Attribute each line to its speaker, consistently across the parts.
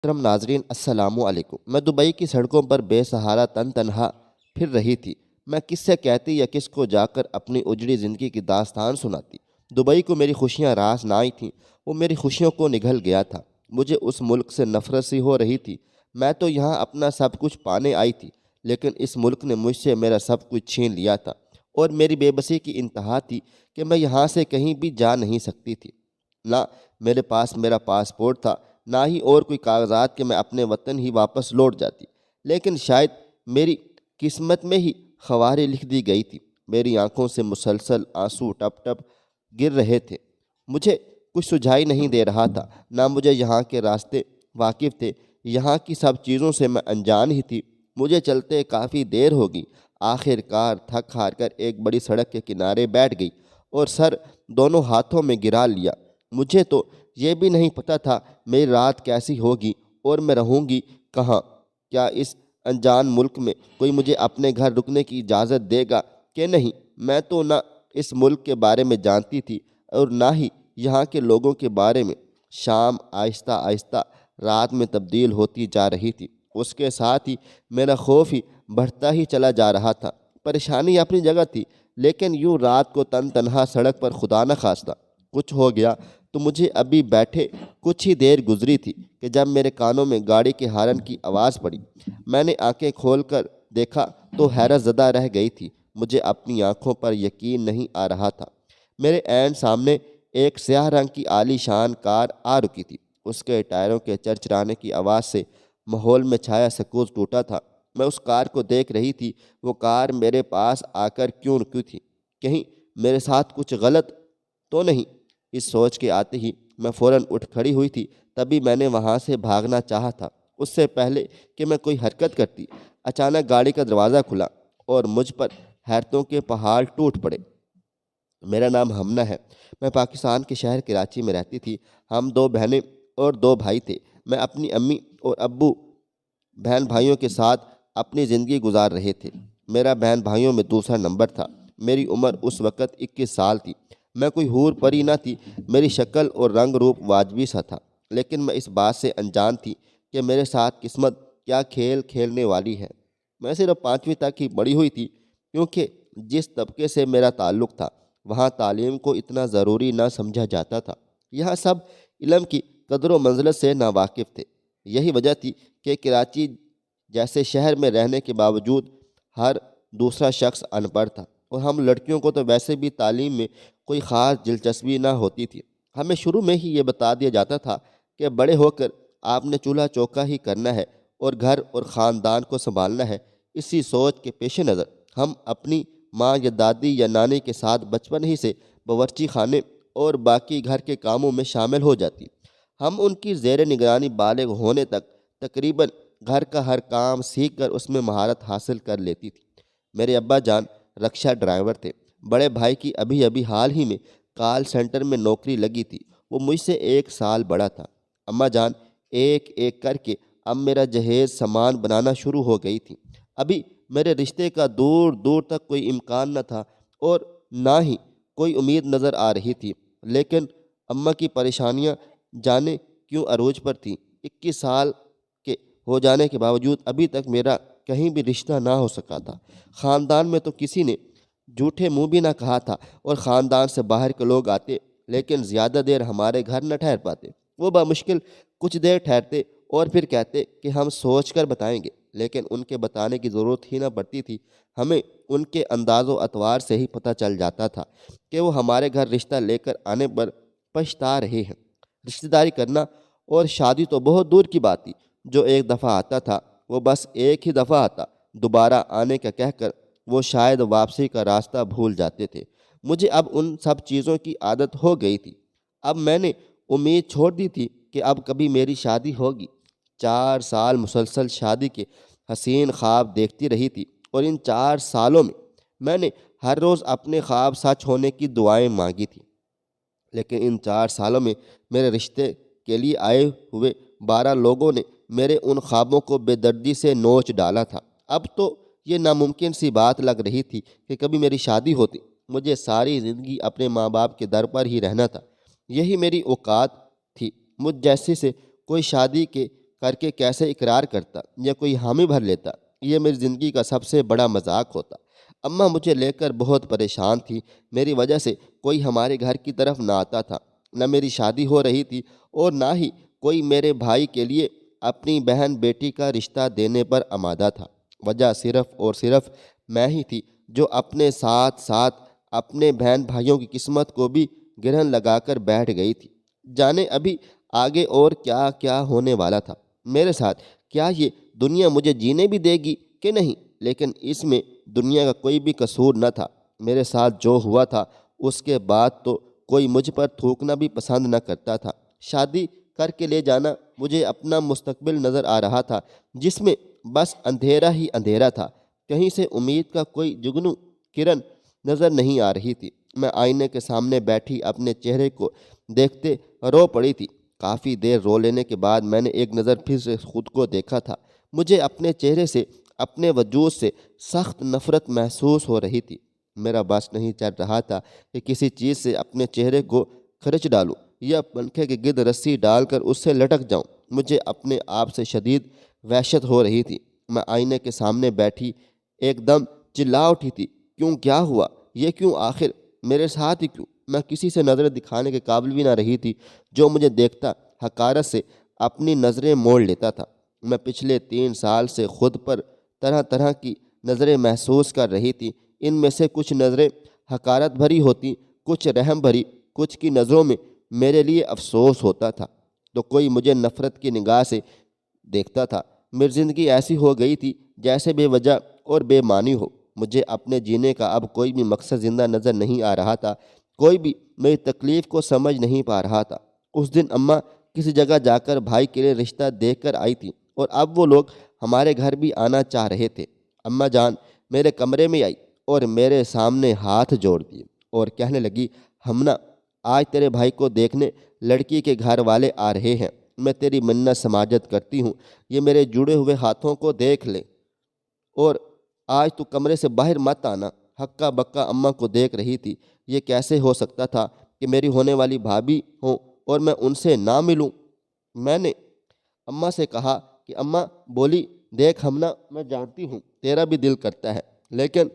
Speaker 1: محترم ناظرین السلام علیکم۔ میں دبئی کی سڑکوں پر بے سہارا تنہا پھر رہی تھی۔ میں کس سے کہتی یا کس کو جا کر اپنی اجڑی زندگی کی داستان سناتی۔ دبئی کو میری خوشیاں راس نہ آئی تھیں، وہ میری خوشیوں کو نگل گیا تھا۔ مجھے اس ملک سے نفرت سی ہو رہی تھی۔ میں تو یہاں اپنا سب کچھ پانے آئی تھی، لیکن اس ملک نے مجھ سے میرا سب کچھ چھین لیا تھا، اور میری بے بسی کی انتہا تھی کہ میں یہاں سے کہیں بھی جا نہیں سکتی تھی۔ نہ میرے پاس میرا پاسپورٹ تھا، نہ ہی اور کوئی کاغذات کہ میں اپنے وطن ہی واپس لوٹ جاتی، لیکن شاید میری قسمت میں ہی خواری لکھ دی گئی تھی۔ میری آنکھوں سے مسلسل آنسو ٹپ ٹپ گر رہے تھے۔ مجھے کچھ سجھائی نہیں دے رہا تھا، نہ مجھے یہاں کے راستے واقف تھے، یہاں کی سب چیزوں سے میں انجان ہی تھی۔ مجھے چلتے کافی دیر ہوگی، آخر کار تھک ہار کر ایک بڑی سڑک کے کنارے بیٹھ گئی اور سر دونوں ہاتھوں میں گرا لیا۔ مجھے تو یہ بھی نہیں پتہ تھا میری رات کیسی ہوگی اور میں رہوں گی کہاں۔ کیا اس انجان ملک میں کوئی مجھے اپنے گھر رکنے کی اجازت دے گا کہ نہیں؟ میں تو نہ اس ملک کے بارے میں جانتی تھی اور نہ ہی یہاں کے لوگوں کے بارے میں۔ شام آہستہ آہستہ رات میں تبدیل ہوتی جا رہی تھی، اس کے ساتھ ہی میرا خوف ہی بڑھتا ہی چلا جا رہا تھا۔ پریشانی اپنی جگہ تھی، لیکن یوں رات کو تنہا سڑک پر خدا نہ خواستہ کچھ ہو گیا تو مجھے ابھی بیٹھے کچھ ہی دیر گزری تھی کہ جب میرے کانوں میں گاڑی کے ہارن کی آواز پڑی۔ میں نے آنکھیں کھول کر دیکھا تو حیرت زدہ رہ گئی تھی۔ مجھے اپنی آنکھوں پر یقین نہیں آ رہا تھا۔ میرے عین سامنے ایک سیاہ رنگ کی عالی شان کار آ رکی تھی۔ اس کے ٹائروں کے چرچرانے کی آواز سے ماحول میں چھایا سکوت ٹوٹا تھا۔ میں اس کار کو دیکھ رہی تھی۔ وہ کار میرے پاس آ کر کیوں رکی تھی؟ کہیں میرے ساتھ کچھ غلط تو نہیں؟ اس سوچ کے آتے ہی میں فوراً اٹھ کھڑی ہوئی تھی۔ تبھی میں نے وہاں سے بھاگنا چاہا تھا، اس سے پہلے کہ میں کوئی حرکت کرتی، اچانک گاڑی کا دروازہ کھلا اور مجھ پر حیرتوں کے پہاڑ ٹوٹ پڑے۔ میرا نام ہمنا ہے، میں پاکستان کے شہر کراچی میں رہتی تھی۔ ہم دو بہنیں اور دو بھائی تھے۔ میں اپنی امی اور ابو بہن بھائیوں کے ساتھ اپنی زندگی گزار رہے تھے۔ میرا بہن بھائیوں میں دوسرا نمبر تھا۔ میری عمر اس وقت 21 سال تھی۔ میں کوئی حور پری نہ تھی، میری شکل اور رنگ روپ واجبی سا تھا، لیکن میں اس بات سے انجان تھی کہ میرے ساتھ قسمت کیا کھیل کھیلنے والی ہے۔ میں صرف 5ویں تک ہی پڑھی ہوئی تھی، کیونکہ جس طبقے سے میرا تعلق تھا وہاں تعلیم کو اتنا ضروری نہ سمجھا جاتا تھا۔ یہاں سب علم کی قدر و منزلت سے ناواقف تھے۔ یہی وجہ تھی کہ کراچی جیسے شہر میں رہنے کے باوجود ہر دوسرا شخص ان پڑھ تھا، اور ہم لڑکیوں کو تو ویسے بھی تعلیم میں کوئی خاص دلچسپی نہ ہوتی تھی۔ ہمیں شروع میں ہی یہ بتا دیا جاتا تھا کہ بڑے ہو کر آپ نے چولہا چوکا ہی کرنا ہے اور گھر اور خاندان کو سنبھالنا ہے۔ اسی سوچ کے پیش نظر ہم اپنی ماں یا دادی یا نانی کے ساتھ بچپن ہی سے باورچی خانے اور باقی گھر کے کاموں میں شامل ہو جاتی۔ ہم ان کی زیر نگرانی بالغ ہونے تک تقریباً گھر کا ہر کام سیکھ کر اس میں مہارت حاصل کر لیتی تھی۔ میرے ابا جان رکشہ ڈرائیور تھے۔ بڑے بھائی کی ابھی ابھی حال ہی میں کال سینٹر میں نوکری لگی تھی، وہ مجھ سے 1 سال بڑا تھا۔ اماں جان ایک ایک کر کے اب میرا جہیز سامان بنانا شروع ہو گئی تھی۔ ابھی میرے رشتے کا دور دور تک کوئی امکان نہ تھا اور نہ ہی کوئی امید نظر آ رہی تھی، لیکن اماں کی پریشانیاں جانے کیوں عروج پر تھیں۔ 21 سال کے ہو جانے کے باوجود ابھی تک میرا کہیں بھی رشتہ نہ ہو سکا تھا۔ خاندان میں تو کسی نے جھوٹے منہ بھی نہ کہا تھا، اور خاندان سے باہر کے لوگ آتے لیکن زیادہ دیر ہمارے گھر نہ ٹھہر پاتے۔ وہ بمشکل کچھ دیر ٹھہرتے اور پھر کہتے کہ ہم سوچ کر بتائیں گے، لیکن ان کے بتانے کی ضرورت ہی نہ پڑتی تھی۔ ہمیں ان کے انداز و اطوار سے ہی پتہ چل جاتا تھا کہ وہ ہمارے گھر رشتہ لے کر آنے پر پچھتا رہے ہیں۔ رشتہ داری کرنا اور شادی تو بہت دور کی بات تھی۔ جو ایک دفعہ آتا تھا وہ بس ایک ہی دفعہ آتا، دوبارہ آنے کا کہہ کر وہ شاید واپسی کا راستہ بھول جاتے تھے۔ مجھے اب ان سب چیزوں کی عادت ہو گئی تھی۔ اب میں نے امید چھوڑ دی تھی کہ اب کبھی میری شادی ہوگی۔ 4 سال مسلسل شادی کے حسین خواب دیکھتی رہی تھی، اور ان 4 سالوں میں نے ہر روز اپنے خواب سچ ہونے کی دعائیں مانگی تھی، لیکن ان 4 سالوں میں میرے رشتے کے لیے آئے ہوئے 12 لوگوں نے میرے ان خوابوں کو بے دردی سے نوچ ڈالا تھا۔ اب تو یہ ناممکن سی بات لگ رہی تھی کہ کبھی میری شادی ہوتی۔ مجھے ساری زندگی اپنے ماں باپ کے در پر ہی رہنا تھا، یہی میری اوقات تھی۔ مجھ جیسے سے کوئی شادی کے کر کے کیسے اقرار کرتا یا کوئی حامی بھر لیتا، یہ میری زندگی کا سب سے بڑا مذاق ہوتا۔ اماں مجھے لے کر بہت پریشان تھی، میری وجہ سے کوئی ہمارے گھر کی طرف نہ آتا تھا، نہ میری شادی ہو رہی تھی اور نہ ہی کوئی میرے بھائی کے لیے اپنی بہن بیٹی کا رشتہ دینے پر آمادہ تھا۔ وجہ صرف اور صرف میں ہی تھی جو اپنے ساتھ ساتھ اپنے بہن بھائیوں کی قسمت کو بھی گرہن لگا کر بیٹھ گئی تھی۔ جانے ابھی آگے اور کیا کیا ہونے والا تھا میرے ساتھ، کیا یہ دنیا مجھے جینے بھی دے گی کہ نہیں؟ لیکن اس میں دنیا کا کوئی بھی قصور نہ تھا۔ میرے ساتھ جو ہوا تھا اس کے بعد تو کوئی مجھ پر تھوکنا بھی پسند نہ کرتا تھا۔ شادی کر کے لے جانا مجھے اپنا مستقبل نظر آ رہا تھا جس میں بس اندھیرا ہی اندھیرا تھا، کہیں سے امید کا کوئی جگنو کرن نظر نہیں آ رہی تھی۔ میں آئینے کے سامنے بیٹھی اپنے چہرے کو دیکھتے رو پڑی تھی۔ کافی دیر رو لینے کے بعد میں نے ایک نظر پھر سے خود کو دیکھا تھا۔ مجھے اپنے چہرے سے، اپنے وجود سے سخت نفرت محسوس ہو رہی تھی۔ میرا بس نہیں چل رہا تھا کہ کسی چیز سے اپنے چہرے کو کھرچ ڈالوں یا پنکھے کے گرد رسی ڈال کر اس سے لٹک جاؤں۔ مجھے اپنے آپ سے شدید وحشت ہو رہی تھی۔ میں آئینے کے سامنے بیٹھی ایک دم چلا اٹھی تھی، کیوں، کیا ہوا، یہ کیوں، آخر میرے ساتھ ہی کیوں؟ میں کسی سے نظریں دکھانے کے قابل بھی نہ رہی تھی۔ جو مجھے دیکھتا حقارت سے اپنی نظریں موڑ لیتا تھا۔ میں پچھلے 3 سال سے خود پر طرح طرح کی نظریں محسوس کر رہی تھی۔ ان میں سے کچھ نظریں حقارت بھری ہوتی، کچھ رحم بھری، کچھ کی نظروں میں میرے لیے افسوس ہوتا تھا تو کوئی مجھے نفرت کی نگاہ سے دیکھتا تھا۔ میری زندگی ایسی ہو گئی تھی جیسے بے وجہ اور بے معنی ہو۔ مجھے اپنے جینے کا اب کوئی بھی مقصد زندہ نظر نہیں آ رہا تھا، کوئی بھی میری تکلیف کو سمجھ نہیں پا رہا تھا۔ اس دن اماں کسی جگہ جا کر بھائی کے لیے رشتہ دیکھ کر آئی تھی اور اب وہ لوگ ہمارے گھر بھی آنا چاہ رہے تھے۔ اماں جان میرے کمرے میں آئی اور میرے سامنے ہاتھ جوڑ دیے اور کہنے لگی، ہمنا، آج تیرے بھائی کو دیکھنے لڑکی کے گھر والے آ رہے ہیں۔ میں تیری منت سماجت کرتی ہوں، یہ میرے جڑے ہوئے ہاتھوں کو دیکھ لے اور آج تو کمرے سے باہر مت آنا۔ ہکا بکا اماں کو دیکھ رہی تھی۔ یہ کیسے ہو سکتا تھا کہ میری ہونے والی بھابھی ہوں اور میں ان سے نہ ملوں؟ میں نے اماں سے کہا کہ اماں بولی، دیکھ ہمنا، میں جانتی ہوں تیرا بھی دل کرتا ہے، لیکن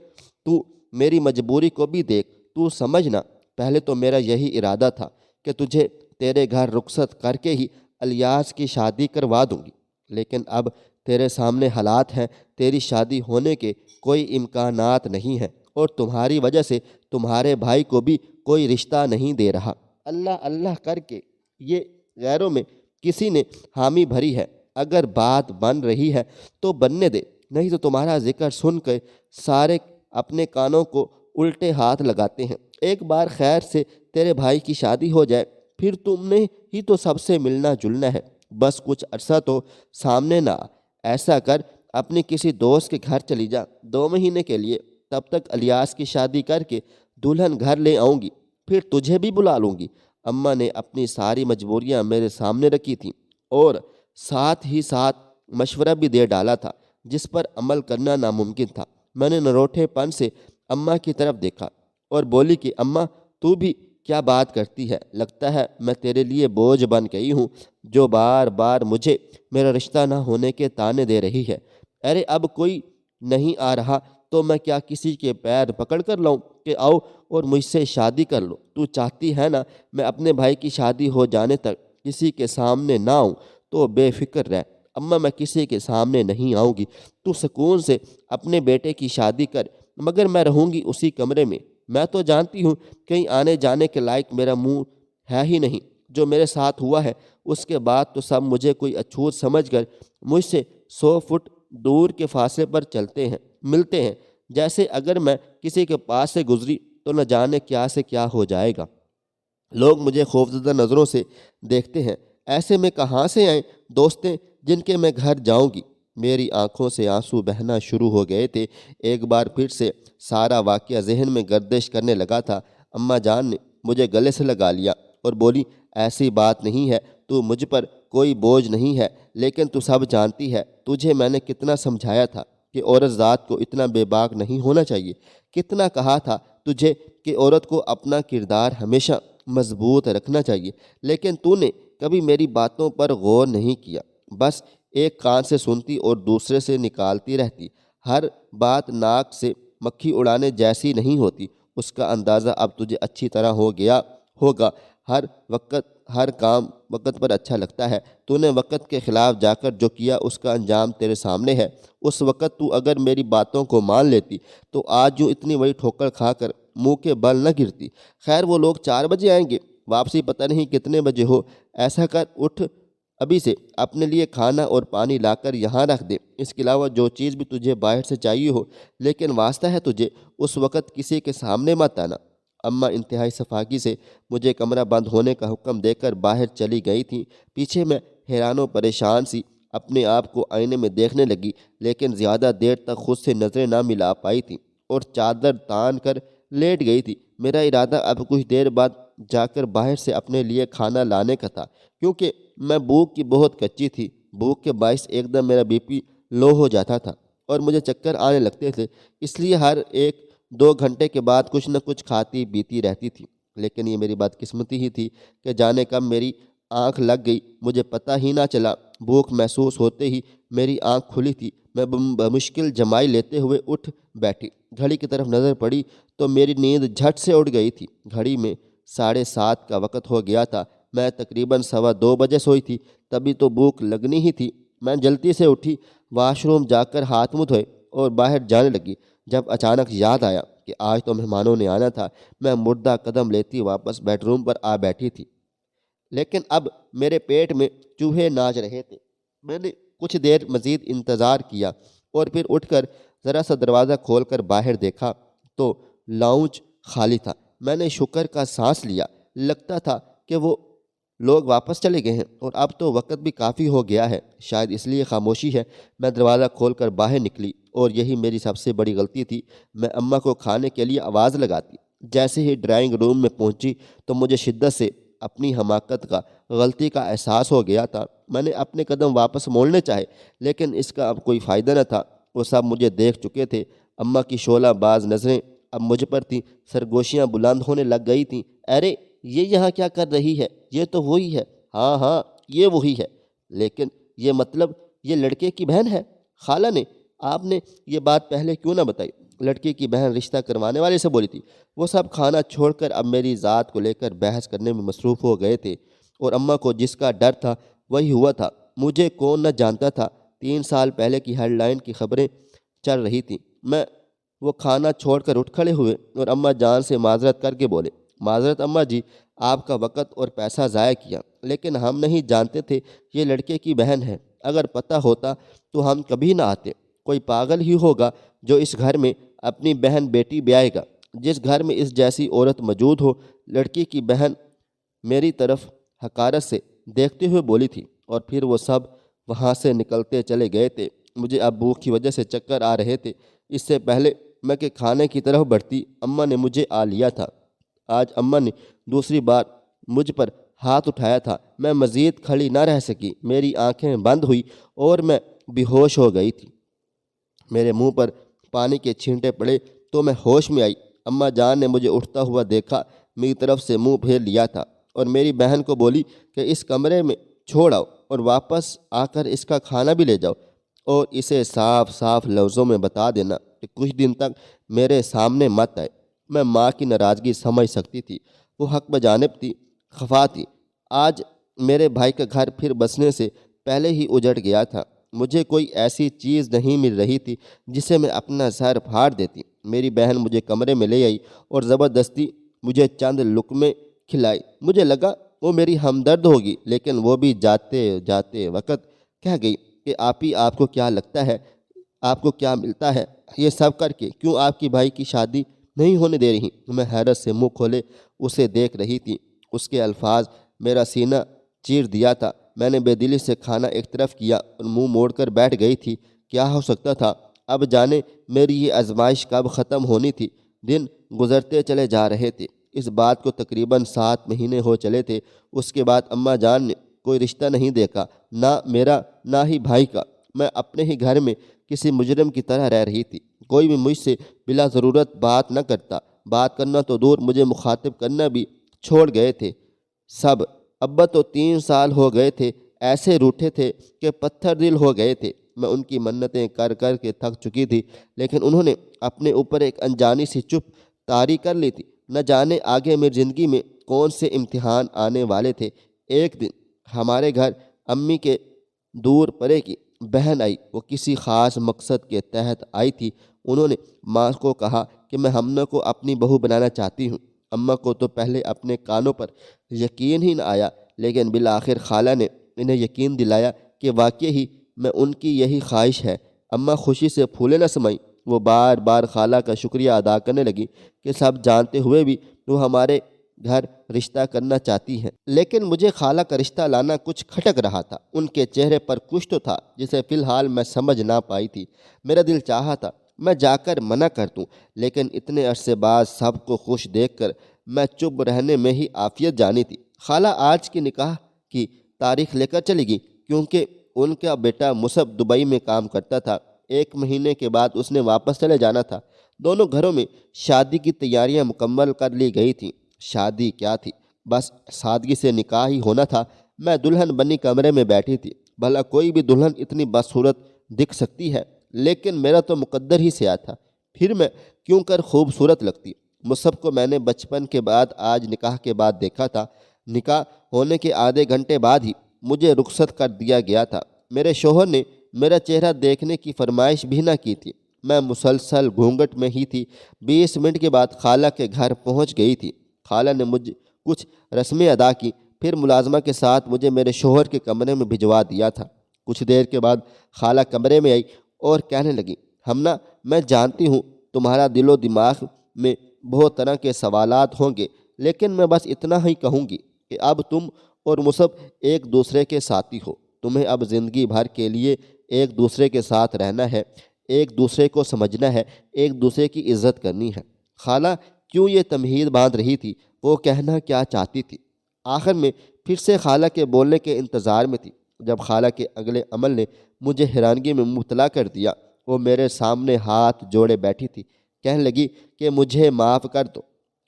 Speaker 1: تو میری مجبوری کو بھی دیکھ، تو سمجھنا، پہلے تو میرا یہی ارادہ تھا کہ تجھے تیرے گھر رخصت کر کے ہی الیاس کی شادی کروا دوں گی، لیکن اب تیرے سامنے حالات ہیں، تیری شادی ہونے کے کوئی امکانات نہیں ہیں اور تمہاری وجہ سے تمہارے بھائی کو بھی کوئی رشتہ نہیں دے رہا۔ اللہ اللہ کر کے یہ غیروں میں کسی نے حامی بھری ہے، اگر بات بن رہی ہے تو بننے دے، نہیں تو تمہارا ذکر سن کے سارے اپنے کانوں کو الٹے ہاتھ لگاتے ہیں۔ ایک بار خیر سے تیرے بھائی کی شادی ہو جائے، پھر تم نے ہی تو سب سے ملنا جلنا ہے، بس کچھ عرصہ تو سامنے نہ آ۔ ایسا کر، اپنے کسی دوست کے گھر چلی جا 2 مہینے کے لیے، تب تک الیاس کی شادی کر کے دلہن گھر لے آؤں گی، پھر تجھے بھی بلا لوں گی۔ اماں نے اپنی ساری مجبوریاں میرے سامنے رکھی تھیں اور ساتھ ہی ساتھ مشورہ بھی دے ڈالا تھا جس پر عمل کرنا ناممکن تھا۔ میں نے نروٹھے پن سے اماں کی طرف دیکھا اور بولی کہ اماں، تو بھی کیا بات کرتی ہے؟ لگتا ہے میں تیرے لیے بوجھ بن گئی ہوں جو بار بار مجھے میرا رشتہ نہ ہونے کے طعنے دے رہی ہے۔ ارے اب کوئی نہیں آ رہا تو میں کیا کسی کے پیر پکڑ کر لاؤں کہ آؤ اور مجھ سے شادی کر لو؟ تو چاہتی ہے نا میں اپنے بھائی کی شادی ہو جانے تک کسی کے سامنے نہ آؤں؟ تو بے فکر رہ اماں، میں کسی کے سامنے نہیں آؤں گی، تو سکون سے اپنے بیٹے کی شادی کر، مگر میں رہوں گی اسی کمرے میں۔ میں تو جانتی ہوں کہیں آنے جانے کے لائق میرا منہ ہے ہی نہیں۔ جو میرے ساتھ ہوا ہے اس کے بعد تو سب مجھے کوئی اچھوت سمجھ کر مجھ سے 100 فٹ دور کے فاصلے پر چلتے ہیں، ملتے ہیں، جیسے اگر میں کسی کے پاس سے گزری تو نہ جانے کیا سے کیا ہو جائے گا۔ لوگ مجھے خوفزدہ نظروں سے دیکھتے ہیں، ایسے میں کہاں سے آئیں دوستیں جن کے میں گھر جاؤں گی؟ میری آنکھوں سے آنسو بہنا شروع ہو گئے تھے۔ ایک بار پھر سے سارا واقعہ ذہن میں گردش کرنے لگا تھا۔ اماں جان نے مجھے گلے سے لگا لیا اور بولی، ایسی بات نہیں ہے، تو مجھ پر کوئی بوجھ نہیں ہے، لیکن تو سب جانتی ہے تجھے میں نے کتنا سمجھایا تھا کہ عورت ذات کو اتنا بے باک نہیں ہونا چاہیے، کتنا کہا تھا تجھے کہ عورت کو اپنا کردار ہمیشہ مضبوط رکھنا چاہیے، لیکن تو نے کبھی میری باتوں پر غور نہیں کیا، بس ایک کان سے سنتی اور دوسرے سے نکالتی رہتی۔ ہر بات ناک سے مکھی اڑانے جیسی نہیں ہوتی۔ اس کا اندازہ اب تجھے اچھی طرح ہو گیا ہوگا۔ ہر کام وقت پر اچھا لگتا ہے۔ تو نے وقت کے خلاف جا کر جو کیا اس کا انجام تیرے سامنے ہے۔ اس وقت تو اگر میری باتوں کو مان لیتی تو آج یوں اتنی بڑی ٹھوکر کھا کر منہ کے بل نہ گرتی۔ خیر وہ لوگ 4 بجے آئیں گے، واپسی پتہ نہیں کتنے بجے ہو۔ ایسا کر، اٹھ ابھی سے اپنے لیے کھانا اور پانی لا کر یہاں رکھ دے۔ اس کے علاوہ جو چیز بھی تجھے باہر سے چاہیے ہو، لیکن واسطہ ہے تجھے اس وقت کسی کے سامنے مت آنا۔ اماں انتہائی صفاقی سے مجھے کمرہ بند ہونے کا حکم دے کر باہر چلی گئی تھیں۔ پیچھے میں حیران و پریشان سی اپنے آپ کو آئینے میں دیکھنے لگی، لیکن زیادہ دیر تک خود سے نظریں نہ ملا پائی تھیں اور چادر تان کر لیٹ گئی تھی۔ میرا ارادہ اب کچھ دیر بعد جا کر باہر سے اپنے لیے کھانا لانے کا تھا، کیونکہ میں بھوک کی بہت کچی تھی۔ بھوک کے باعث ایک دم میرا بی پی لو ہو جاتا تھا اور مجھے چکر آنے لگتے تھے، اس لیے ہر 1-2 گھنٹے کے بعد کچھ نہ کچھ کھاتی پیتی رہتی تھی۔ لیکن یہ میری بدقسمتی ہی تھی کہ جانے کب میری آنکھ لگ گئی مجھے پتہ ہی نہ چلا۔ بھوک محسوس ہوتے ہی میری آنکھ کھلی تھی۔ میں بمشکل جمائی لیتے ہوئے اٹھ بیٹھی۔ گھڑی کی طرف نظر پڑی تو میری نیند جھٹ سے اڑ گئی تھی۔ گھڑی میں 7:30 کا وقت ہو گیا تھا۔ میں تقریباً 2:15 بجے سوئی تھی، تبھی تو بھوک لگنی ہی تھی۔ میں جلدی سے اٹھی، واش روم جا کر ہاتھ منہ دھوئے اور باہر جانے لگی، جب اچانک یاد آیا کہ آج تو مہمانوں نے آنا تھا۔ میں مردہ قدم لیتی واپس بیڈ روم پر آ بیٹھی تھی، لیکن اب میرے پیٹ میں چوہے ناچ رہے تھے۔ میں نے کچھ دیر مزید انتظار کیا اور پھر اٹھ کر ذرا سا دروازہ کھول کر باہر دیکھا تو لاؤنج خالی تھا۔ میں نے شکر کا سانس لیا، لگتا تھا کہ وہ لوگ واپس چلے گئے ہیں اور اب تو وقت بھی کافی ہو گیا ہے، شاید اس لیے خاموشی ہے۔ میں دروازہ کھول کر باہر نکلی اور یہی میری سب سے بڑی غلطی تھی۔ میں اماں کو کھانے کے لیے آواز لگاتی۔ جیسے ہی ڈرائنگ روم میں پہنچی تو مجھے شدت سے اپنی حماقت کا، غلطی کا احساس ہو گیا تھا۔ میں نے اپنے قدم واپس موڑنے چاہے، لیکن اس کا اب کوئی فائدہ نہ تھا۔ وہ سب مجھے دیکھ چکے تھے۔ اماں کی شعلہ باز نظریں اب مجھ پر تھیں، سرگوشیاں بلند ہونے لگ گئی تھیں۔ ارے یہ یہاں کیا کر رہی ہے؟ یہ تو وہی ہے۔ ہاں ہاں یہ وہی ہے، لیکن یہ مطلب یہ لڑکے کی بہن ہے؟ خالہ نے آپ نے یہ بات پہلے کیوں نہ بتائی؟ لڑکی کی بہن رشتہ کروانے والے سے بولی تھی۔ وہ سب کھانا چھوڑ کر اب میری ذات کو لے کر بحث کرنے میں مصروف ہو گئے تھے، اور اماں کو جس کا ڈر تھا وہی ہوا تھا۔ مجھے کون نہ جانتا تھا، 3 سال پہلے کی ہیڈ لائن کی خبریں چل رہی تھیں۔ وہ کھانا چھوڑ کر اٹھ کھڑے ہوئے اور اماں جان سے معذرت کر کے بولے، معذرت اماں جی، آپ کا وقت اور پیسہ ضائع کیا، لیکن ہم نہیں جانتے تھے یہ لڑکے کی بہن ہے۔ اگر پتہ ہوتا تو ہم کبھی نہ آتے۔ کوئی پاگل ہی ہوگا جو اس گھر میں اپنی بہن بیٹی بیائے گا۔ جس گھر میں اس جیسی عورت موجود ہو۔ لڑکی کی بہن میری طرف حقارت سے دیکھتے ہوئے بولی تھی، اور پھر وہ سب وہاں سے نکلتے چلے گئے تھے۔ مجھے اب بھوک کی وجہ سے چکر آ رہے تھے۔ اس سے پہلے میں کہ کھانے کی طرف بڑھتی، اماں نے مجھے آ لیا تھا۔ آج اماں نے دوسری بار مجھ پر ہاتھ اٹھایا تھا۔ میں مزید کھڑی نہ رہ سکی، میری آنکھیں بند ہوئی اور میں بے ہوش ہو گئی تھی۔ میرے منہ پر پانی کے چھینٹے پڑے تو میں ہوش میں آئی۔ اماں جان نے مجھے اٹھتا ہوا دیکھا، میری طرف سے منہ پھیر لیا تھا اور میری بہن کو بولی کہ اس کمرے میں چھوڑ آؤ اور واپس آ کر اس کا کھانا بھی لے جاؤ، اور اسے صاف صاف لفظوں میں بتا دینا کہ کچھ دن تک میرے سامنے مت آئے۔ میں ماں کی ناراضگی سمجھ سکتی تھی، وہ حق بجانب تھی، خفا تھی۔ آج میرے بھائی کا گھر پھر بسنے سے پہلے ہی اجڑ گیا تھا۔ مجھے کوئی ایسی چیز نہیں مل رہی تھی جسے میں اپنا سر پھاڑ دیتی۔ میری بہن مجھے کمرے میں لے آئی اور زبردستی مجھے چند لقمے کھلائی۔ مجھے لگا وہ میری ہمدرد ہوگی، لیکن وہ بھی جاتے جاتے وقت کہہ گئی کہ آپ کو کیا لگتا ہے، آپ کو کیا ملتا ہے یہ سب کر کے؟ کیوں آپ کی بھائی کی شادی نہیں ہونے دے رہی؟ میں حیرت سے منہ کھولے اسے دیکھ رہی تھی۔ اس کے الفاظ میرا سینہ چیر دیا تھا۔ میں نے بے دلی سے کھانا ایک طرف کیا اور منہ موڑ کر بیٹھ گئی تھی۔ کیا ہو سکتا تھا؟ اب جانے میری یہ آزمائش کب ختم ہونی تھی۔ دن گزرتے چلے جا رہے تھے۔ اس بات کو تقریباً 7 مہینے ہو چلے تھے۔ اس کے بعد اماں جان نے کوئی رشتہ نہیں دیکھا، نہ میرا نہ ہی بھائی کا۔ میں اپنے ہی گھر میں کسی مجرم کی طرح رہ رہی تھی۔ کوئی بھی مجھ سے بلا ضرورت بات نہ کرتا، بات کرنا تو دور، مجھے مخاطب کرنا بھی چھوڑ گئے تھے سب۔ ابا تو 3 سال ہو گئے تھے ایسے روٹھے تھے کہ پتھر دل ہو گئے تھے۔ میں ان کی منتیں کر کر کے تھک چکی تھی، لیکن انہوں نے اپنے اوپر ایک انجانی سی چپ طاری کر لی تھی۔ نہ جانے آگے میری زندگی میں کون سے امتحان آنے والے تھے۔ ایک دن ہمارے گھر امی کے دور پرے کی بہن آئی۔ وہ کسی خاص مقصد کے تحت آئی تھی۔ انہوں نے ماں کو کہا کہ میں ہمنا کو اپنی بہو بنانا چاہتی ہوں۔ اماں کو تو پہلے اپنے کانوں پر یقین ہی نہ آیا، لیکن بالآخر خالہ نے انہیں یقین دلایا کہ واقعی ہی میں ان کی یہی خواہش ہے۔ اماں خوشی سے پھولے نہ سمائیں۔ وہ بار بار خالہ کا شکریہ ادا کرنے لگی کہ سب جانتے ہوئے بھی وہ ہمارے گھر رشتہ کرنا چاہتی ہیں، لیکن مجھے خالہ کا رشتہ لانا کچھ کھٹک رہا تھا۔ ان کے چہرے پر کچھ تو تھا جسے فی الحال میں سمجھ نہ پائی تھی۔ میرا دل چاہا تھا میں جا کر منع کر دوں، لیکن اتنے عرصے بعد سب کو خوش دیکھ کر میں چپ رہنے میں ہی عافیت جانی تھی۔ خالہ آج کی نکاح کی تاریخ لے کر چلی گئی، کیونکہ ان کا بیٹا مصعب دبئی میں کام کرتا تھا۔ 1 مہینے کے بعد اس نے واپس چلے جانا تھا۔ دونوں گھروں میں شادی کی تیاریاں مکمل کر لی گئی تھیں۔ شادی کیا تھی، بس سادگی سے نکاح ہی ہونا تھا۔ میں دلہن بنی کمرے میں بیٹھی تھی۔ بھلا کوئی بھی دلہن اتنی بدصورت دکھ سکتی ہے، لیکن میرا تو مقدر ہی سیاہ تھا، پھر میں کیوں کر خوبصورت لگتی۔ مصعب کو میں نے بچپن کے بعد آج نکاح کے بعد دیکھا تھا۔ نکاح ہونے کے آدھے گھنٹے بعد ہی مجھے رخصت کر دیا گیا تھا۔ میرے شوہر نے میرا چہرہ دیکھنے کی فرمائش بھی نہ کی تھی۔ میں مسلسل گھونگھٹ میں ہی تھی۔ 20 منٹ کے بعد خالہ کے گھر پہنچ گئی تھی۔ خالہ نے مجھے کچھ رسمیں ادا کی، پھر ملازمہ کے ساتھ مجھے میرے شوہر کے کمرے میں بھجوا دیا تھا۔ کچھ دیر کے بعد خالہ کمرے میں آئی اور کہنے لگی، ہمنا میں جانتی ہوں تمہارا دل و دماغ میں بہت طرح کے سوالات ہوں گے، لیکن میں بس اتنا ہی کہوں گی کہ اب تم اور مصعب ایک دوسرے کے ساتھی ہو۔ تمہیں اب زندگی بھر کے لیے ایک دوسرے کے ساتھ رہنا ہے، ایک دوسرے کو سمجھنا ہے، ایک دوسرے کی عزت کرنی ہے۔ خالہ کیوں یہ تمہید باندھ رہی تھی، وہ کہنا کیا چاہتی تھی؟ آخر میں پھر سے خالہ کے بولنے کے انتظار میں تھی۔ جب خالہ کے اگلے عمل نے مجھے حیرانگی میں مبتلا کر دیا، وہ میرے سامنے ہاتھ جوڑے بیٹھی تھی۔ کہنے لگی کہ مجھے معاف کر دو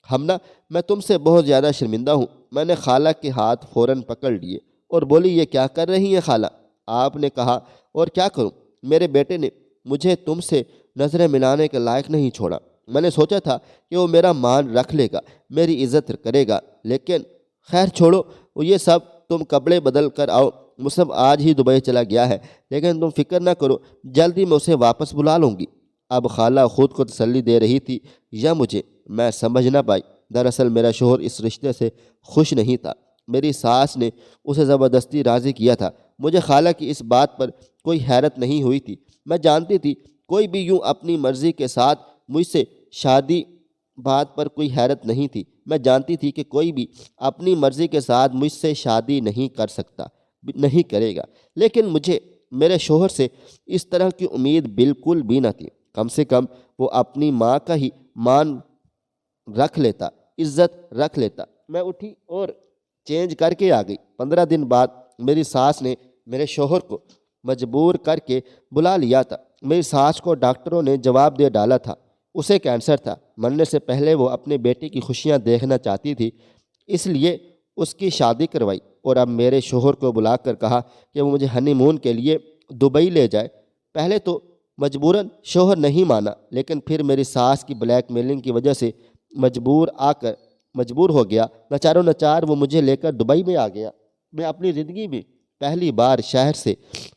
Speaker 1: ہمنا، میں تم سے بہت زیادہ شرمندہ ہوں۔ میں نے خالہ کے ہاتھ فوراً پکڑ لیے اور بولی، یہ کیا کر رہی ہیں خالہ؟ آپ نے کہا اور کیا کروں، میرے بیٹے نے مجھے تم سے نظریں ملانے کے لائق نہیں چھوڑا۔ میں نے سوچا تھا کہ وہ میرا مان رکھ لے گا، میری عزت کرے گا، لیکن خیر چھوڑو وہ یہ سب، تم کپڑے بدل کر آؤ۔ مصعب آج ہی دبئی چلا گیا ہے، لیکن تم فکر نہ کرو، جلدی میں اسے واپس بلا لوں گی۔ اب خالہ خود کو تسلی دے رہی تھی یا مجھے، میں سمجھ نہ پائی۔ دراصل میرا شوہر اس رشتے سے خوش نہیں تھا۔ میری ساس نے اسے زبردستی راضی کیا تھا۔ مجھے خالہ کی اس بات پر کوئی حیرت نہیں ہوئی تھی۔ میں جانتی تھی کوئی بھی یوں اپنی مرضی کے ساتھ مجھ سے شادی بات پر کوئی حیرت نہیں تھی۔ میں جانتی تھی کہ کوئی بھی اپنی مرضی کے ساتھ مجھ سے شادی نہیں کر سکتا، نہیں کرے گا، لیکن مجھے میرے شوہر سے اس طرح کی امید بالکل بھی نہ تھی۔ کم سے کم وہ اپنی ماں کا ہی مان رکھ لیتا، عزت رکھ لیتا۔ میں اٹھی اور چینج کر کے آ گئی۔ 15 دن بعد میری ساس نے میرے شوہر کو مجبور کر کے بلا لیا تھا۔ میری ساس کو ڈاکٹروں نے جواب دے ڈالا تھا، اسے کینسر تھا۔ مرنے سے پہلے وہ اپنے بیٹے کی خوشیاں دیکھنا چاہتی تھی، اس لیے اس کی شادی کروائی، اور اب میرے شوہر کو بلا کر کہا کہ وہ مجھے ہنی مون کے لیے دبئی لے جائے۔ پہلے تو مجبوراً شوہر نہیں مانا، لیکن پھر میری ساس کی بلیک میلنگ کی وجہ سے مجبور ہو گیا۔ ناچاروں ناچار وہ مجھے لے کر دبئی میں آ گیا۔ میں اپنی زندگی میں پہلی بار شہر سے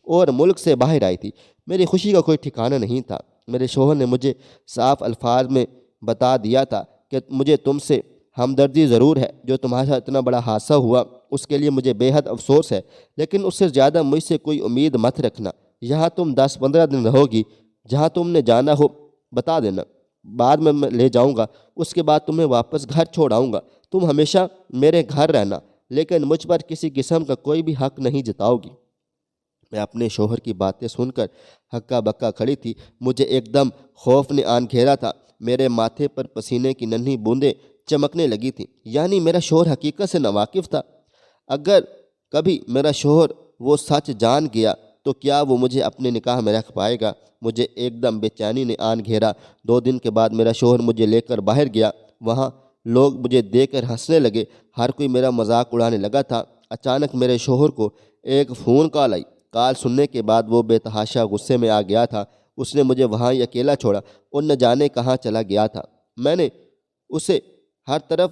Speaker 1: اور ملک سے باہر آئی تھی۔ میری خوشی کا کوئی ٹھکانہ نہیں تھا۔ میرے شوہر نے مجھے صاف الفاظ میں بتا دیا تھا کہ مجھے تم سے ہمدردی ضرور ہے، جو تمہارے ساتھ اتنا بڑا حادثہ ہوا اس کے لیے مجھے بے حد افسوس ہے، لیکن اس سے زیادہ مجھ سے کوئی امید مت رکھنا۔ یہاں تم 10-15 دن رہو گی، جہاں تم نے جانا ہو بتا دینا، بعد میں لے جاؤں گا، اس کے بعد تمہیں واپس گھر چھوڑ آؤں گا۔ تم ہمیشہ میرے گھر رہنا، لیکن مجھ پر کسی قسم کا کوئی بھی حق نہیں جتاؤ گی۔ میں اپنے شوہر کی باتیں سن کر ہکا بکا کھڑی تھی۔ مجھے ایک دم خوف نے آن گھیرا تھا۔ میرے ماتھے پر پسینے کی ننھی بوندیں چمکنے لگی تھیں، یعنی میرا شوہر حقیقت سے ناواقف تھا۔ اگر کبھی میرا شوہر وہ سچ جان گیا تو کیا وہ مجھے اپنے نکاح میں رکھ پائے گا؟ مجھے ایک دم بے چینی نے آن گھیرا۔ 2 دن کے بعد میرا شوہر مجھے لے کر باہر گیا۔ وہاں لوگ مجھے دیکھ کر ہنسنے لگے، ہر کوئی میرا مذاق اڑانے لگا تھا۔ اچانک میرے شوہر کو ایک فون کال آئی۔ کال سننے کے بعد وہ بے تحاشا غصے میں آ گیا تھا۔ اس نے مجھے وہاں ہی اکیلا چھوڑا اور نہ جانے کہاں چلا گیا تھا۔ میں نے اسے ہر طرف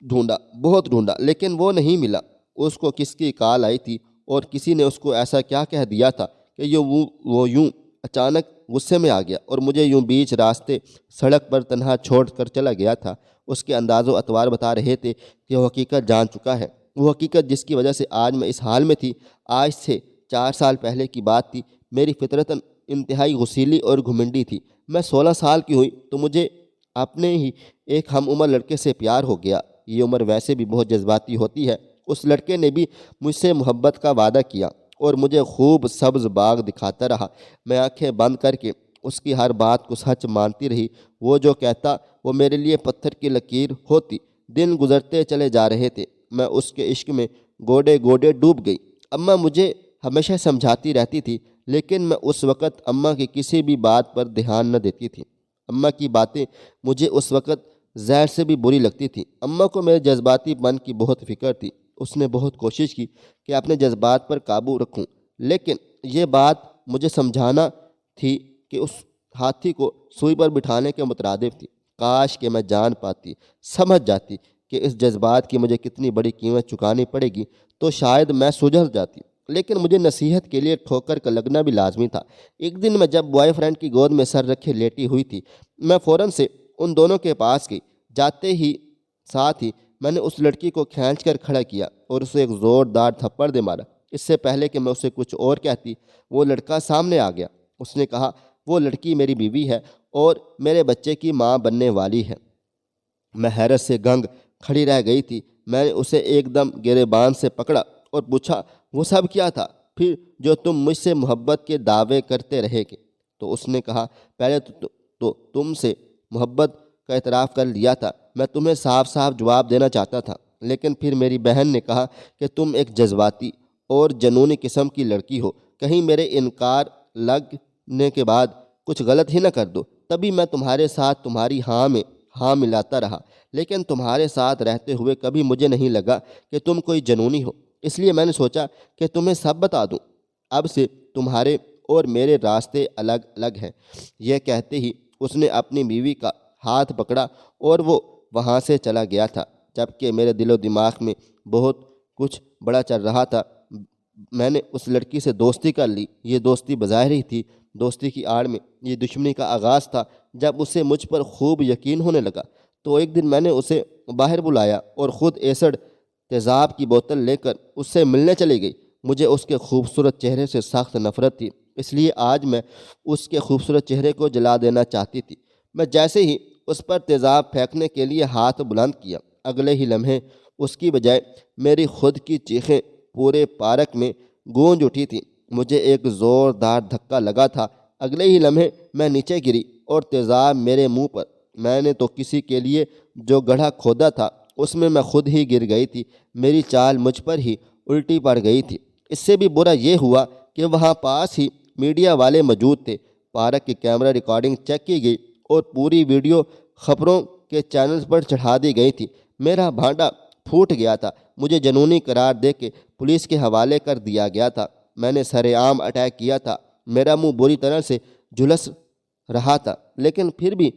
Speaker 1: ڈھونڈا، بہت ڈھونڈا، لیکن وہ نہیں ملا۔ اس کو کس کی کال آئی تھی اور کسی نے اس کو ایسا کیا کہہ دیا تھا کہ وہ یوں اچانک غصے میں آ گیا اور مجھے یوں بیچ راستے سڑک پر تنہا چھوڑ کر چلا گیا تھا۔ اس کے انداز و اطوار بتا رہے تھے کہ وہ حقیقت جان چکا ہے، وہ حقیقت جس کی وجہ سے آج میں اس حال میں تھی۔ آج سے 4 سال پہلے کی بات تھی۔ میری فطرتاً انتہائی غسیلی اور گھمنڈی تھی۔ میں 16 سال کی ہوئی تو مجھے اپنے ہی ایک ہم عمر لڑکے سے پیار ہو گیا۔ یہ عمر ویسے بھی بہت جذباتی ہوتی ہے۔ اس لڑکے نے بھی مجھ سے محبت کا وعدہ کیا اور مجھے خوب سبز باغ دکھاتا رہا۔ میں آنکھیں بند کر کے اس کی ہر بات کو سچ مانتی رہی۔ وہ جو کہتا وہ میرے لیے پتھر کی لکیر ہوتی۔ دن گزرتے چلے جا رہے تھے۔ میں اس کے عشق میں گوڈے گوڈے ڈوب گئی۔ اماں مجھے ہمیشہ سمجھاتی رہتی تھی، لیکن میں اس وقت اماں کی کسی بھی بات پر دھیان نہ دیتی تھی۔ اماں کی باتیں مجھے اس وقت زہر سے بھی بری لگتی تھی۔ اماں کو میرے جذباتی پن کی بہت فکر تھی۔ اس نے بہت کوشش کی کہ اپنے جذبات پر قابو رکھوں، لیکن یہ بات مجھے سمجھانا تھی کہ اس ہاتھی کو سوئی پر بٹھانے کے مترادف تھی۔ کاش کہ میں جان پاتی، سمجھ جاتی کہ اس جذبات کی مجھے کتنی بڑی قیمت چکانی پڑے گی تو شاید میں سدھر جاتی، لیکن مجھے نصیحت کے لیے ٹھوکر کا لگنا بھی لازمی تھا۔ ایک دن میں جب بوائے فرینڈ کی گود میں سر رکھے لیٹی ہوئی تھی، میں فوراً سے ان دونوں کے پاس گئی۔ جاتے ہی ساتھ ہی میں نے اس لڑکی کو کھینچ کر کھڑا کیا اور اسے ایک زوردار تھپڑ دے مارا۔ اس سے پہلے کہ میں اسے کچھ اور کہتی، وہ لڑکا سامنے آ گیا۔ اس نے کہا، وہ لڑکی میری بیوی ہے اور میرے بچے کی ماں بننے والی ہے۔ میں حیرت سے گنگ کھڑی رہ گئی تھی۔ میں نے اسے ایک دم گریبان سے پکڑا اور پوچھا، وہ سب کیا تھا پھر جو تم مجھ سے محبت کے دعوے کرتے رہے گے؟ تو اس نے کہا، پہلے تو تم سے محبت کا اعتراف کر لیا تھا۔ میں تمہیں صاف صاف جواب دینا چاہتا تھا، لیکن پھر میری بہن نے کہا کہ تم ایک جذباتی اور جنونی قسم کی لڑکی ہو، کہیں میرے انکار لگنے کے بعد کچھ غلط ہی نہ کر دو۔ تبھی میں تمہارے ساتھ تمہاری ہاں میں ہاں ملاتا رہا، لیکن تمہارے ساتھ رہتے ہوئے کبھی مجھے نہیں لگا کہ تم کوئی جنونی ہو، اس لیے میں نے سوچا کہ تمہیں سب بتا دوں۔ اب سے تمہارے اور میرے راستے الگ الگ ہیں۔ یہ کہتے ہی اس نے اپنی بیوی کا ہاتھ پکڑا اور وہ وہاں سے چلا گیا تھا، جبکہ میرے دل و دماغ میں بہت کچھ بڑا چل رہا تھا۔ میں نے اس لڑکی سے دوستی کر لی۔ یہ دوستی بظاہر ہی تھی، دوستی کی آڑ میں یہ دشمنی کا آغاز تھا۔ جب اسے مجھ پر خوب یقین ہونے لگا تو ایک دن میں نے اسے باہر بلایا اور خود ایسڈ تیزاب کی بوتل لے کر اس سے ملنے چلی گئی۔ مجھے اس کے خوبصورت چہرے سے سخت نفرت تھی، اس لیے آج میں اس کے خوبصورت چہرے کو جلا دینا چاہتی تھی۔ میں جیسے ہی اس پر تیزاب پھینکنے کے لیے ہاتھ بلند کیا، اگلے ہی لمحے اس کی بجائے میری خود کی چیخیں پورے پارک میں گونج اٹھی تھیں۔ مجھے ایک زوردار دھکا لگا تھا۔ اگلے ہی لمحے میں نیچے گری اور تیزاب میرے منہ پر۔ میں نے تو کسی کے لیے جو گڑھا کھودا تھا اس میں خود ہی گر گئی تھی۔ میری چال مجھ پر ہی الٹی پڑ گئی تھی۔ اس سے بھی برا یہ ہوا کہ وہاں پاس ہی میڈیا والے موجود تھے۔ پارک کی کیمرہ ریکارڈنگ چیک کی گئی اور پوری ویڈیو خبروں کے چینلز پر چڑھا دی گئی تھی۔ میرا بھانڈا پھوٹ گیا تھا۔ مجھے جنونی قرار دے کے پولیس کے حوالے کر دیا گیا تھا۔ میں نے سر عام اٹیک کیا تھا۔ میرا منہ بری طرح سے جھلس رہا تھا، لیکن پھر بھی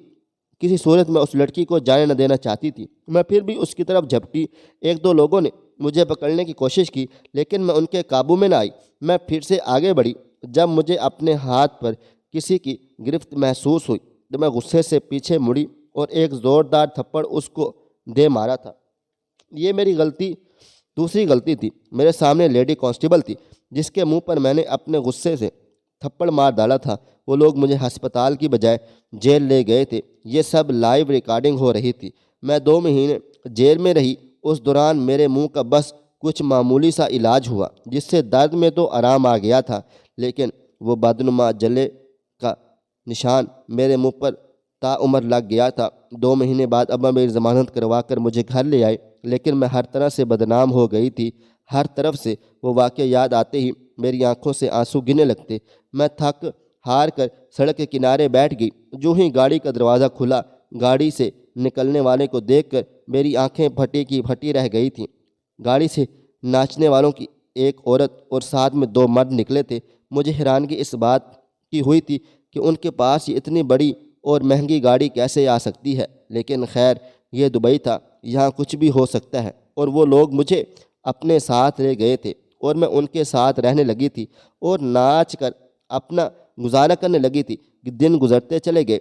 Speaker 1: کسی صورت میں اس لڑکی کو جانے نہ دینا چاہتی تھی۔ میں پھر بھی اس کی طرف جھپٹی۔ 1-2 لوگوں نے مجھے پکڑنے کی کوشش کی، لیکن میں ان کے قابو میں نہ آئی۔ میں پھر سے آگے بڑھی۔ جب مجھے اپنے ہاتھ پر کسی کی گرفت محسوس ہوئی تو میں غصے سے پیچھے مڑی اور ایک زوردار تھپڑ اس کو دے مارا تھا۔ یہ میری دوسری غلطی تھی۔ میرے سامنے لیڈی کانسٹیبل تھی جس کے منہ پر میں نے اپنے غصے سے تھپڑ مار ڈالا تھا۔ وہ لوگ مجھے ہسپتال کی بجائے جیل لے گئے تھے۔ یہ سب لائیو ریکارڈنگ ہو رہی تھی۔ میں 2 مہینے جیل میں رہی۔ اس دوران میرے منہ کا بس کچھ معمولی سا علاج ہوا، جس سے درد میں تو آرام آ گیا تھا، لیکن وہ بدنما جلے کا نشان میرے منہ پر تا عمر لگ گیا تھا۔ 2 مہینے بعد ابا میری ضمانت کروا کر مجھے گھر لے آئے، لیکن میں ہر طرح سے بدنام ہو گئی تھی۔ ہر طرف سے وہ واقعہ یاد آتے ہی میری آنکھوں سے آنسو گرنے لگتے۔ میں تھک ہار کر سڑک کے کنارے بیٹھ گئی۔ جو ہی گاڑی کا دروازہ کھلا، گاڑی سے نکلنے والے کو دیکھ کر میری آنکھیں پھٹی کی پھٹی رہ گئی تھیں۔ گاڑی سے ناچنے والوں کی ایک عورت اور ساتھ میں 2 مرد نکلے تھے۔ مجھے حیرانگی اس بات کی ہوئی تھی کہ ان کے پاس یہ اتنی بڑی اور مہنگی گاڑی کیسے آ سکتی ہے، لیکن خیر یہ دبئی تھا، یہاں کچھ بھی ہو سکتا ہے۔ اور وہ لوگ مجھے اپنے ساتھ لے گئے تھے اور میں ان کے ساتھ رہنے لگی تھی اور ناچ کر اپنا گزارا کرنے لگی تھی کہ دن گزرتے چلے گئے۔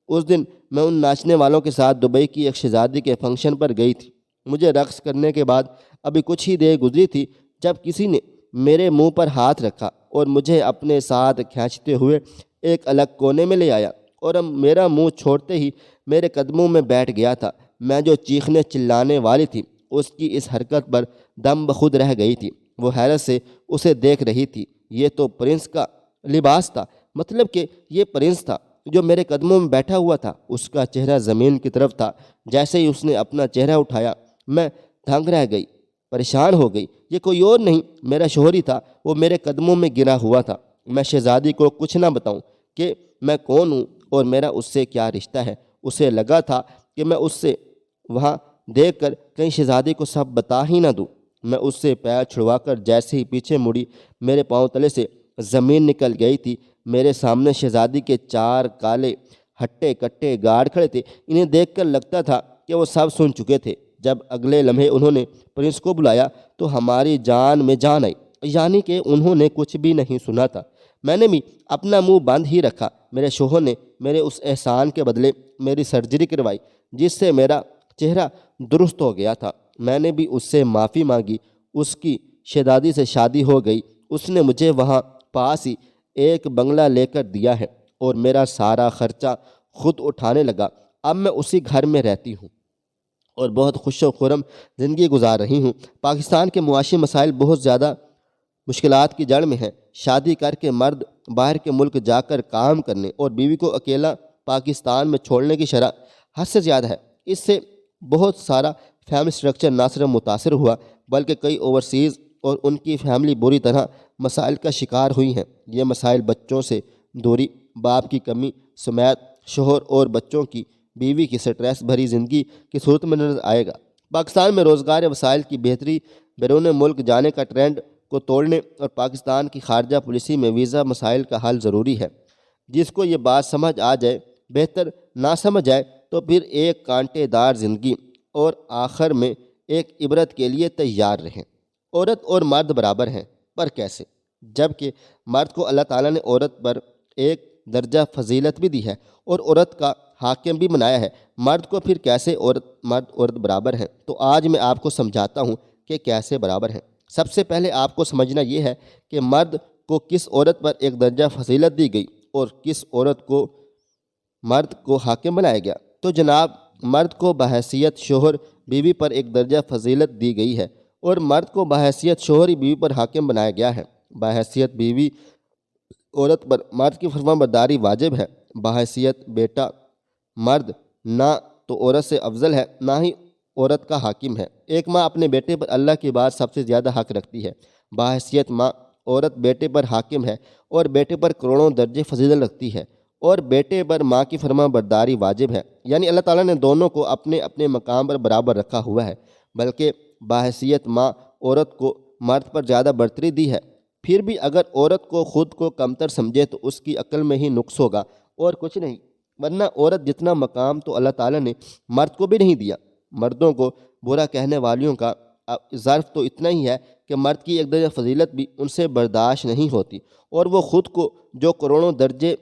Speaker 1: اس دن میں ان ناچنے والوں کے ساتھ دبئی کی ایک شہزادی کے فنکشن پر گئی تھی۔ مجھے رقص کرنے کے بعد ابھی کچھ ہی دیر گزری تھی جب کسی نے میرے منہ پر ہاتھ رکھا اور مجھے اپنے ساتھ کھینچتے ہوئے ایک الگ کونے میں لے آیا اور میرا منہ چھوڑتے ہی میرے قدموں میں بیٹھ گیا تھا۔ میں جو چیخنے چلانے والی تھی اس کی اس حرکت پر دم بخود رہ گئی تھی۔ وہ حیرت سے اسے دیکھ رہی تھی۔ یہ تو پرنس کا لباس تھا، مطلب کہ یہ پرنس تھا جو میرے قدموں میں بیٹھا ہوا تھا۔ اس کا چہرہ زمین کی طرف تھا۔ جیسے ہی اس نے اپنا چہرہ اٹھایا میں دھنگ رہ گئی، پریشان ہو گئی۔ یہ کوئی اور نہیں، میرا شوہر ہی تھا۔ وہ میرے قدموں میں گرا ہوا تھا۔ میں شہزادی کو کچھ نہ بتاؤں کہ میں کون ہوں اور میرا اس سے کیا رشتہ ہے۔ اسے لگا تھا کہ میں اس سے وہاں دیکھ کر کہیں شہزادی کو سب بتا ہی نہ دوں۔ میں اس سے پیر چھڑوا کر جیسے ہی پیچھے مڑی، میرے پاؤں تلے سے زمین نکل گئی تھی۔ میرے سامنے شہزادی کے 4 کالے ہٹے کٹے گارڈ کھڑے تھے۔ انہیں دیکھ کر لگتا تھا کہ وہ سب سن چکے تھے۔ جب اگلے لمحے انہوں نے پرنس کو بلایا تو ہماری جان میں جان آئی، یعنی کہ انہوں نے کچھ بھی نہیں سنا تھا۔ میں نے بھی اپنا منہ بند ہی رکھا۔ میرے شوہر نے میرے اس احسان کے بدلے میری سرجری کروائی جس سے میرا چہرہ درست ہو گیا تھا۔ میں نے بھی اس سے معافی مانگی۔ اس کی شہزادی سے شادی ہو گئی۔ اس نے مجھے وہاں پاس ہی ایک بنگلہ لے کر دیا ہے اور میرا سارا خرچہ خود اٹھانے لگا۔ اب میں اسی گھر میں رہتی ہوں اور بہت خوش و خرم زندگی گزار رہی ہوں۔ پاکستان کے معاشی مسائل بہت زیادہ مشکلات کی جڑ میں ہیں۔ شادی کر کے مرد باہر کے ملک جا کر کام کرنے اور بیوی کو اکیلا پاکستان میں چھوڑنے کی شرح حد سے زیادہ ہے۔ اس سے بہت سارا فیملی سٹرکچر نہ صرف متاثر ہوا بلکہ کئی اوورسیز اور ان کی فیملی بری طرح مسائل کا شکار ہوئی ہیں۔ یہ مسائل بچوں سے دوری، باپ کی کمی سمیت شوہر اور بچوں کی بیوی کی سٹریس بھری زندگی کی صورت میں نظر آئے گا۔ پاکستان میں روزگار وسائل کی بہتری، بیرون ملک جانے کا ٹرینڈ کو توڑنے اور پاکستان کی خارجہ پالیسی میں ویزا مسائل کا حل ضروری ہے۔ جس کو یہ بات سمجھ آ جائے بہتر، نہ سمجھ آئے تو پھر ایک کانٹے دار زندگی اور آخر میں ایک عبرت کے لیے تیار رہیں۔ عورت اور مرد برابر ہیں، پر کیسے؟ جبکہ مرد کو اللہ تعالیٰ نے عورت پر ایک درجہ فضیلت بھی دی ہے اور عورت کا حاکم بھی بنایا ہے، مرد کو پھر کیسے مرد عورت برابر ہیں؟ تو آج میں آپ کو سمجھاتا ہوں کہ کیسے برابر ہیں۔ سب سے پہلے آپ کو سمجھنا یہ ہے کہ مرد کو کس عورت پر ایک درجہ فضیلت دی گئی اور کس عورت کو مرد کو حاکم بنایا گیا۔ تو جناب، مرد کو بحیثیت شوہر بیوی پر ایک درجہ فضیلت دی گئی ہے اور مرد کو بحیثیت شوہر بیوی پر حاکم بنایا گیا ہے۔ بحیثیت بیوی عورت پر مرد کی فرمان برداری واجب ہے۔ بحیثیت بیٹا مرد نہ تو عورت سے افضل ہے، نہ ہی عورت کا حاکم ہے۔ ایک ماں اپنے بیٹے پر اللہ کی بات سب سے زیادہ حق رکھتی ہے۔ بحیثیت ماں عورت بیٹے پر حاکم ہے اور بیٹے پر کروڑوں درجے فضیلت رکھتی ہے، اور بیٹے پر ماں کی فرمان برداری واجب ہے۔ یعنی اللہ تعالیٰ نے دونوں کو اپنے اپنے مقام پر برابر رکھا ہوا ہے، بلکہ بحیثیت ماں عورت کو مرد پر زیادہ برتری دی ہے۔ پھر بھی اگر عورت کو خود کو کمتر سمجھے تو اس کی عقل میں ہی نقص ہوگا اور کچھ نہیں، ورنہ عورت جتنا مقام تو اللہ تعالیٰ نے مرد کو بھی نہیں دیا۔ مردوں کو برا کہنے والیوں کا ظرف تو اتنا ہی ہے کہ مرد کی ایک درجہ فضیلت بھی ان سے برداشت نہیں ہوتی، اور وہ خود کو جو کروڑوں درجے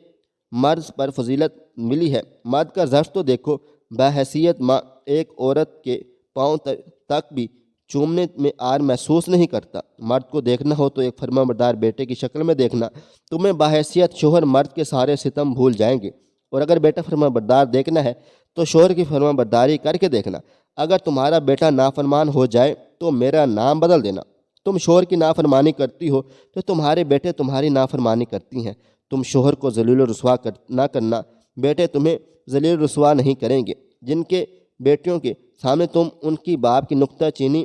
Speaker 1: مرد پر فضیلت ملی ہے، مرد کا ظرف تو دیکھو۔ بحیثیت ماں ایک عورت کے پاؤں تک بھی چومنے میں آر محسوس نہیں کرتا۔ مرد کو دیکھنا ہو تو ایک فرمان بردار بیٹے کی شکل میں دیکھنا۔ تمہیں بحیثیت شوہر مرد کے سارے ستم بھول جائیں گے، اور اگر بیٹا فرمان بردار دیکھنا ہے تو شوہر کی فرمان برداری کر کے دیکھنا۔ اگر تمہارا بیٹا نافرمان ہو جائے تو میرا نام بدل دینا۔ تم شوہر کی نافرمانی کرتی ہو تو تمہارے بیٹے تمہاری نافرمانی کرتی ہیں۔ تم شوہر کو ذلیل و رسوا نہ کرنا، بیٹے تمہیں ذلیل و رسوا نہیں کریں گے۔ جن کے بیٹیوں کے سامنے تم ان کی باپ کی نکتہ چینی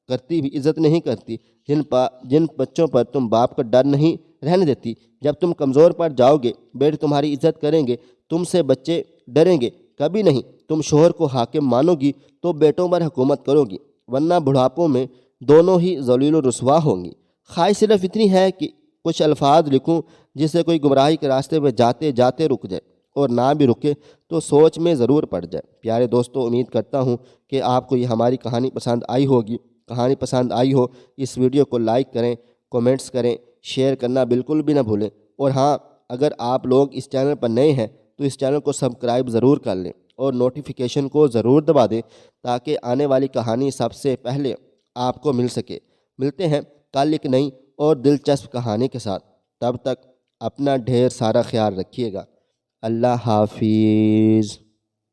Speaker 1: کرتی بھی عزت نہیں کرتی، جن بچوں پر تم باپ کا ڈر نہیں رہنے دیتی، جب تم کمزور پڑ جاؤ گے بیٹے تمہاری عزت کریں گے، تم سے بچے ڈریں گے کبھی نہیں۔ تم شوہر کو حاکم مانو گی تو بیٹوں پر حکومت کرو گی، ورنہ بڑھاپوں میں دونوں ہی ذلیل و رسوا ہوں گی۔ خواہش صرف اتنی ہے کہ کچھ الفاظ لکھوں جس سے کوئی گمراہی کے راستے میں جاتے جاتے رک جائے، اور نہ بھی رکے تو سوچ میں ضرور پڑ جائے۔ پیارے دوستو، امید کرتا ہوں کہ آپ کو یہ ہماری کہانی پسند آئی ہوگی۔ کہانی پسند آئی ہو اس ویڈیو کو لائک کریں، کومنٹس کریں، شیئر کرنا بالکل بھی نہ بھولیں، اور ہاں، اگر آپ لوگ اس چینل پر نئے ہیں تو اس چینل کو سبسکرائب ضرور کر لیں اور نوٹیفیکیشن کو ضرور دبا دیں تاکہ آنے والی کہانی سب سے پہلے آپ کو مل سکے۔ ملتے ہیں کل ایک نئی اور دلچسپ کہانی کے ساتھ۔ تب تک اپنا ڈھیر سارا خیال رکھیے گا۔ اللہ حافظ۔